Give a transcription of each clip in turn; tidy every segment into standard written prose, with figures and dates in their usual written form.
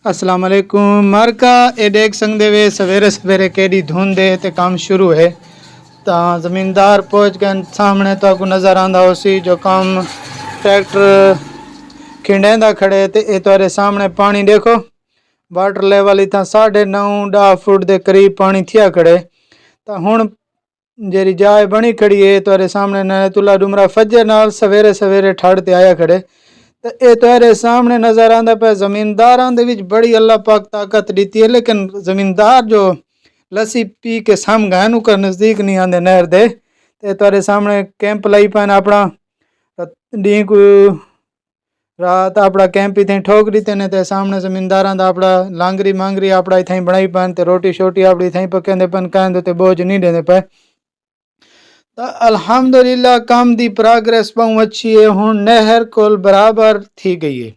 अस्सलाम वालेकुम मरका ये देख सकते वे सवेरे सवेरे केड़ी धुंध है ते काम शुरू है। तो ज़मींदार पहुँच गए सामने तो आपको नज़र आंदा उसी जो काम ट्रैक्टर खिंडेंदा खड़े ते ये तुम्हारे सामने पानी देखो वाटर लेवल इतना 9.5 फुट के करीब पानी थिया खड़े। तो हुण जेरी जाए बनी खड़ी है तुम्हारे सामने नयतुल्ला डुमरा फजर नाल सवेरे सवेरे ठड़ ते आया खड़े। तो ये तुम्हारे सामने नज़र आंदा पे जमींदारां दे विच बड़ी अल्लाह पाक ताकत दी है, लेकिन जमींदार जो लस्सी पी के सम गए उनका नज़दीक नहीं आते नहर दे। ते तुम्हारे सामने कैंप लाई पैन अपना डी को रात अपना कैंप इतनी ठोक दी ने ते सामने जमींदारां दा अपना लांगरी मांगरी अपना इतनी बनाई पैन ते रोटी शोटी अपनी इतनी पकेंदे पैन कहंदे ते बोझ नहीं देंदे पे। तो अल्हम्दुलिल्लाह काम दी प्रोग्रेस बहुत अच्छी है। हुण नहर कोल बराबर थी गई है,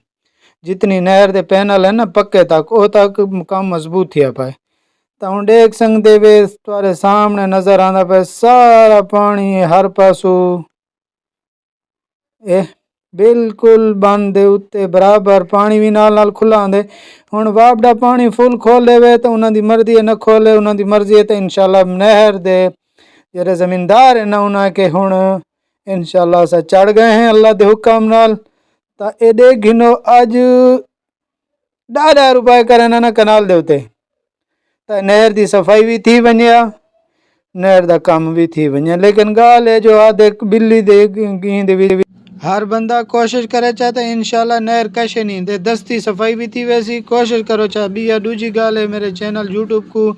जितनी नहर दे पैनल है ना पक्के तक वो तक काम मजबूत थिया पाए। तो हुण देख सकते वे तुम्हारे सामने नजर आंदा पे सारा पानी हर पासू ए बिल्कुल बंद दे उत्ते बराबर पानी भी नाल नाल खुला आंदे। हुण वापड़ा पानी फुल खोल लेवे तो उन्हां दी मर्जी है, न खोले उन्हां दी मर्जी है। तो इंशाल्लाह नहर दे जेरे जमींदार है ना उन्हें के हुण इंशाल्लाह से चढ़ गए हैं अल्लाह दे हुक्म नाल। तो एडे घिनो अज 10,000 रुपए करे ना कनाल दे उते। तो नहर दी सफाई भी थी वनिया, नहर दा काम भी थी वनिया, लेकिन गाल है जो आदे बिल्ली दे गी दे हर बंदा कोशिश करे चाहता इंशाल्लाह नहर कशे नहीं दे दस्ती सफाई भी थी वैसी कोशिश करो चाह भी। या दूजी गाल है मेरे चैनल यूट्यूब को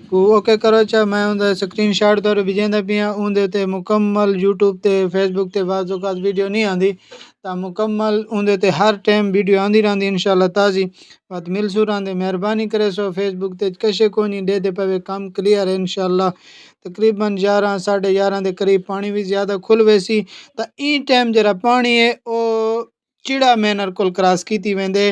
ओके करो चाहे मैं उनका स्क्रीन शॉट तौर भेजेंदा पिया उनते मुकम्मल यूट्यूब ते फेसबुक ते बाज़ वीडियो नहीं आती तो मुकम्मल उनते हर टाइम वीडियो आती रहती इंशाल्लाह ताज़ी बात मिल सुर आंदे। मेहरबानी करे सो फेसबुक ते कशे को नहीं दे पवे काम क्लियर है इंशाल्लाह। तकरीबन 11 साढ़े 11 के करीब पानी भी ज़्यादा खुल वैसी। तो ई टाइम जरा पानी है वो चिड़ा मैनर कोल क्रॉस की वेंदे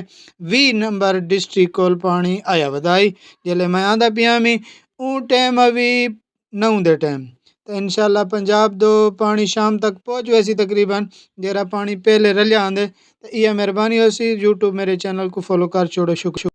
20 नंबर डिस्ट्रिक्ट कोल पानी आया वधाई जल्ले मैं आंदा पिया मी ऊ टाइम अभी 9 दे टाइम। तो इंशाल्लाह पंजाब दो पानी शाम तक पहुँच वैसी तकरीबन जरा पानी पहले रलिया आंदे। तो यह मेहरबानी हो सी यूट्यूब मेरे चैनल को फॉलो कर छोड़ो शुक्र।